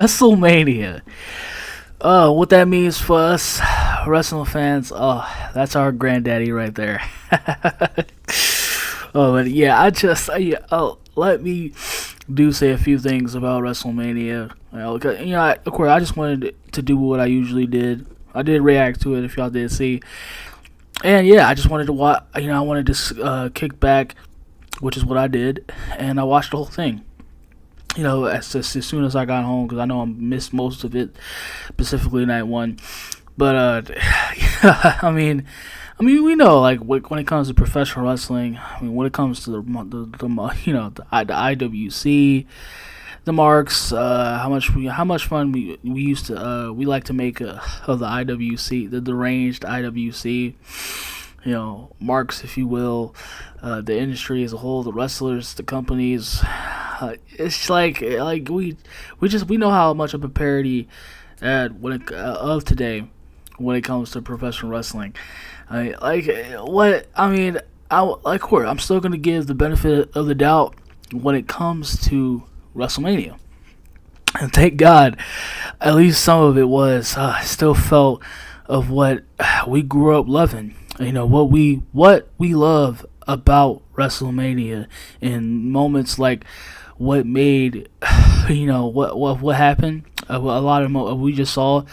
WrestleMania. What that means for us wrestling fans, that's our granddaddy right there. But yeah, let me do say a few things about WrestleMania. Of course, I just wanted to do what I usually did. I did react to it if y'all did see, and yeah, I just wanted to watch. I wanted to kick back, which is what I did, and I watched the whole thing. As soon as I got home, because I know I missed most of it, specifically night one. But I mean, we know, like, when it comes to professional wrestling, when it comes to the IWC, the marks, how much fun we used to we like to make of the IWC, the deranged IWC, marks, if you will, the industry as a whole, the wrestlers, the companies. It's like we know how much of a parody of today when it comes to professional wrestling. I'm still gonna give the benefit of the doubt when it comes to WrestleMania, and thank God, at least some of it was still felt of what we grew up loving. What we love about WrestleMania, in moments like what made what happened. A lot of we just saw,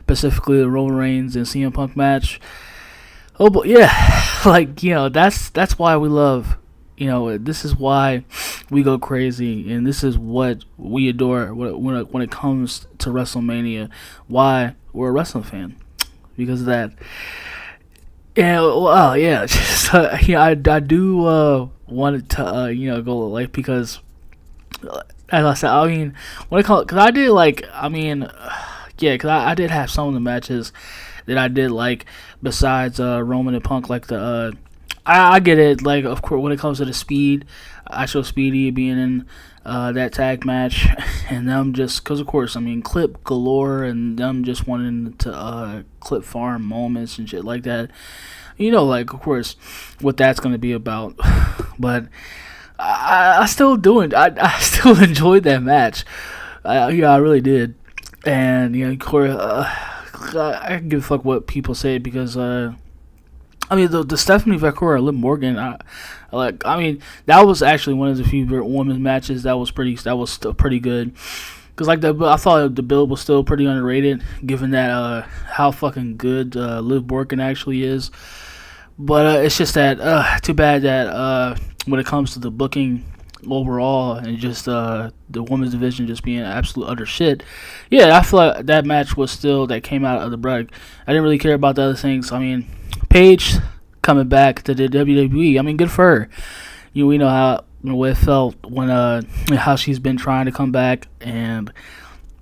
specifically the Roman Reigns and CM Punk match. Oh, but yeah, that's why we love. This is why we go crazy, and this is what we adore when it comes to WrestleMania. Why we're a wrestling fan, because of that. Yeah, well, yeah, I do want to go like, because as I said, when it comes, because I did because I did have some of the matches that I did like, besides Roman and Punk, like the I get it, like, of course, when it comes to the speed, I show Speedy being in that tag match, and them just, because of course, clip galore, and them just wanting to clip farm moments and shit like that. Of course, what that's going to be about. But I still I still enjoyed that match. I really did. And of course, I can give a fuck what people say, because the Stephanie Vaquera, Liv Morgan, that was actually one of the few women's matches that was still pretty good. Because I thought the build was still pretty underrated, given that how fucking good Liv Morgan actually is. But it's just that too bad that when it comes to the booking overall, and just the women's division just being absolute utter shit. Yeah, I feel like that match was still, that came out of the break. I didn't really care about the other things. Paige coming back to the WWE. Good for her. We know how it felt when how she's been trying to come back, and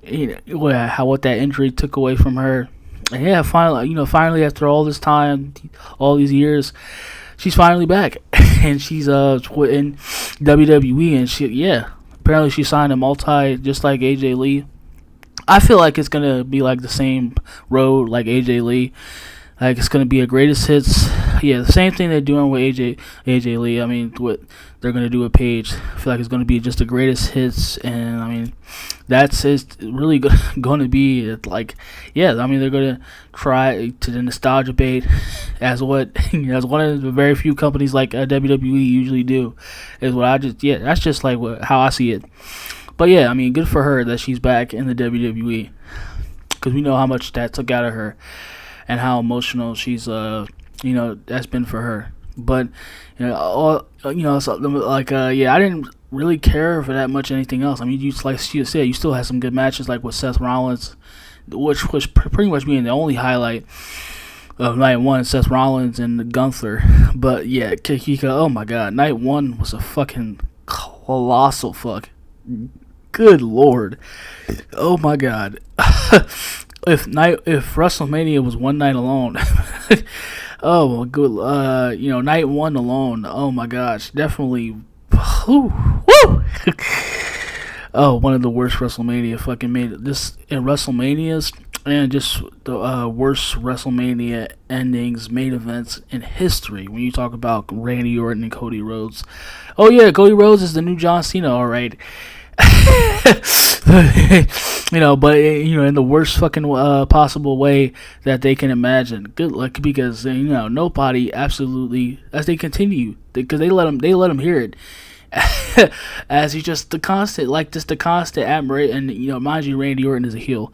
what that injury took away from her. And yeah, finally after all this time, all these years, she's finally back, and she's in WWE, and apparently she signed a multi, just like AJ Lee. I feel like it's gonna be like the same road like AJ Lee. Like, it's gonna be a greatest hits. Yeah, the same thing they're doing with AJ Lee. What they're gonna do with Paige. I feel like it's gonna be just the greatest hits, and that's really going to be like, yeah. They're gonna try to the nostalgia bait, as what as one of the very few companies like WWE usually do. Is what that's just like how I see it. But yeah, good for her that she's back in the WWE, because we know how much that took out of her, and how emotional she's that's been for her. But I didn't really care for that much anything else. You, like she said, you still had some good matches, like with Seth Rollins, which was pretty much being the only highlight of night one, Seth Rollins and Gunther. But yeah, Kika, oh my god, night one was a fucking colossal fuck. Good lord, oh my god. If WrestleMania was one night alone, oh good, night one alone, oh my gosh, definitely, woo. Oh, one of the worst WrestleMania fucking made this in WrestleManias, and just the worst WrestleMania endings, main events in history. When you talk about Randy Orton and Cody Rhodes, oh yeah, Cody Rhodes is the new John Cena, all right. But in the worst fucking possible way that they can imagine. Good luck, because nobody absolutely, as they continue, because they let him hear it. As he just the constant admiration, and mind you, Randy Orton is a heel.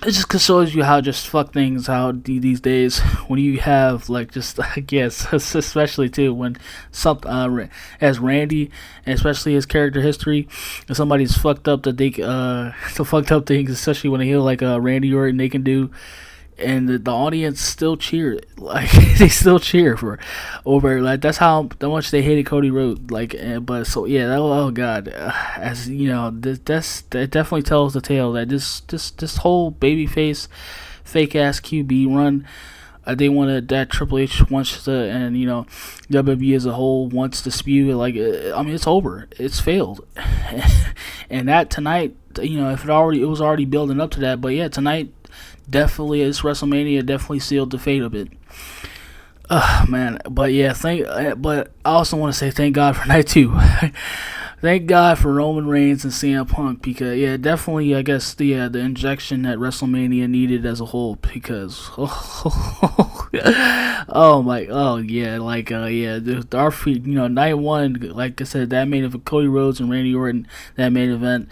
It just shows you how just fuck things out these days when you have like just I guess especially too when something as Randy, and especially his character history, if somebody's fucked up that they so fucked up things, especially when a heel like Randy Orton they can do, and the audience still cheer, like they still cheer for over, like that's how much they hated Cody Rhodes, like but so yeah, oh god, as that definitely tells the tale that this whole babyface fake ass QB run, they wanted that Triple H wants to, and WWE as a whole wants to spew it, like it's over, it's failed. And that tonight, if it was already building up to that, but yeah, tonight definitely, this WrestleMania definitely sealed the fate of it. Man, but yeah, but I also want to say thank God for night 2. Thank God for Roman Reigns and CM Punk, because yeah, definitely I guess the injection that WrestleMania needed as a whole, because our feet, night 1, like I said, that main event, Cody Rhodes and Randy Orton, that main event,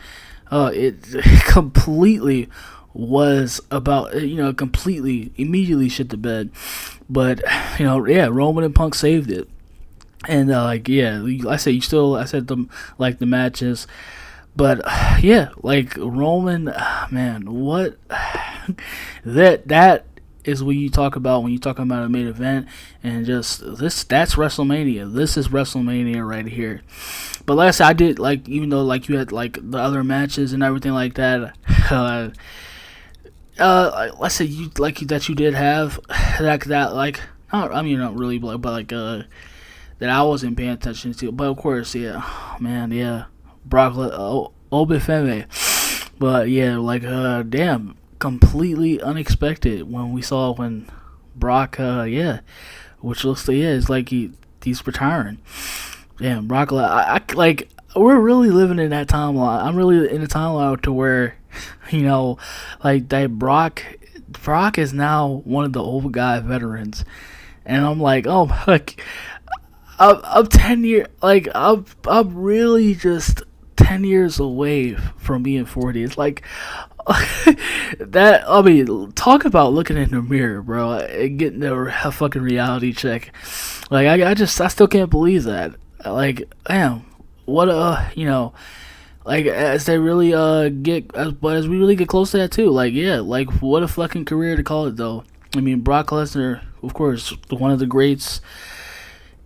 it completely was about, completely immediately shit the bed, but Roman and Punk saved it. And I said the matches, but yeah, like Roman, man, what that is what you talk about when you talk about a main event, and just that's WrestleMania. This is WrestleMania right here. But like I said, I did like, even though like you had like the other matches and everything like that, let's say you like that you did have that like, not really, but like that I wasn't paying attention to. But of course, yeah, man, yeah, Brock Obafemi. But yeah, like damn, completely unexpected when Brock which looks like it's like he's retiring. Damn, Brock, I like, we're really living in that timeline. I'm really in a timeline to where, like that Brock is now one of the old guy veterans, and I'm like, oh, like I'm 10 years, like I'm really just 10 years away from being 40. It's like that. I mean, talk about looking in the mirror, bro, and getting a fucking reality check. Like I still can't believe that. Like, damn, what like as they really but as we really get close to that too, like yeah, like what a fucking career to call it though. I mean, Brock Lesnar, of course, one of the greats,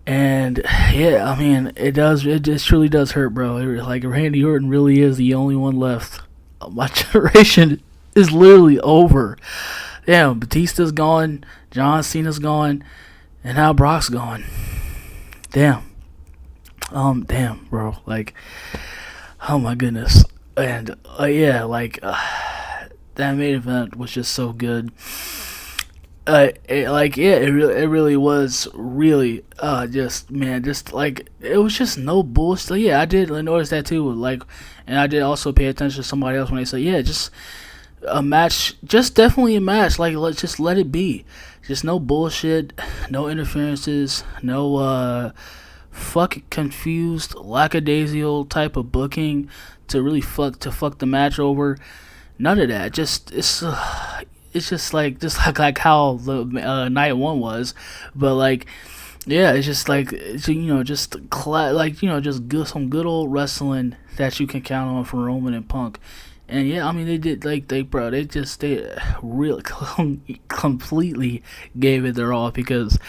and yeah, I mean, it just truly does hurt, bro. Like Randy Orton really is the only one left. My generation is literally over. Damn, Batista's gone, John Cena's gone, and now Brock's gone. Damn. Damn, bro. Like, oh my goodness. And yeah, like that main event was just so good. It really was really just, man, just like it was just no bullshit. So, yeah, I did notice that too. Like, and I did also pay attention to somebody else when they said, yeah, just a match, just definitely a match. Like, let's let it be. Just no bullshit, no interferences, no fuck confused, lackadaisical type of booking to really fuck the match over. None of that. It's just like how the night 1 was, but like yeah, it's just like just some good old wrestling that you can count on for Roman and Punk. And yeah, I mean, they did, like, they really completely gave it their all, because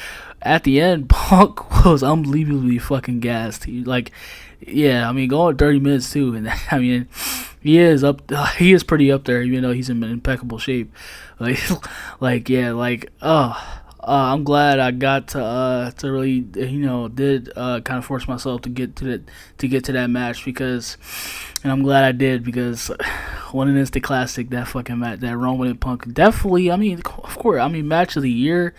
at the end, Punk was unbelievably fucking gassed. Yeah, I mean, going 30 minutes too, and I mean, he is pretty up there, even though he's in impeccable shape. I'm glad I got to really, did kind of force myself to get to that match, because, and I'm glad I did, because one of the classic, that fucking match, that Roman and Punk, definitely, I mean, of course, I mean, match of the year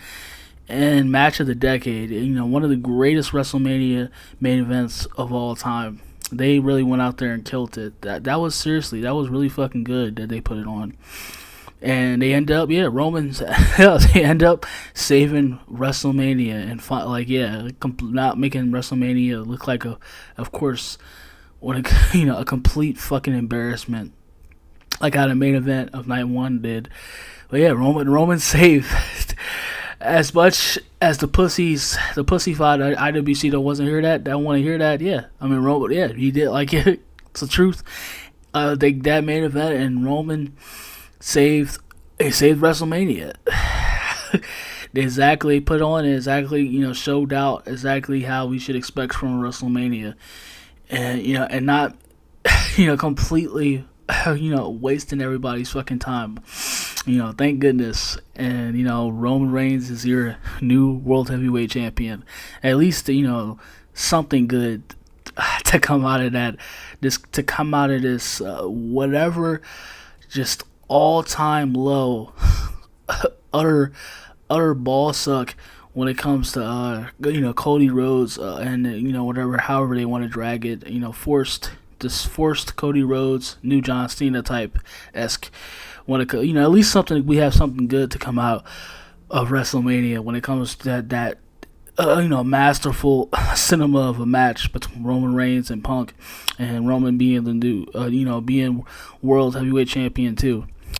and match of the decade, one of the greatest WrestleMania main events of all time. They really went out there and killed it. That was seriously, that was really fucking good that they put it on. And they end up, Romans, they end up saving WrestleMania and not making WrestleMania look like of course, a complete fucking embarrassment, like how the main event of night one did. But yeah, Roman saved. As much as the pussyfied IWC that wasn't hear that, want to hear that, yeah. I mean, Roman, yeah, he did like it. It's the truth. That main event and Roman saved WrestleMania. They exactly put on exactly, showed out exactly how we should expect from WrestleMania, and not, completely, wasting everybody's fucking time. Thank goodness. And, Roman Reigns is your new World Heavyweight Champion. At least, something good to come out of that. To come out of this, whatever, just all-time low, utter ball suck when it comes to, Cody Rhodes, and, whatever, however they want to drag it, forced Cody Rhodes, new John Cena type-esque. When it, at least we have something good to come out of WrestleMania when it comes to that masterful cinema of a match between Roman Reigns and Punk, and Roman being the new, being World Heavyweight Champion too.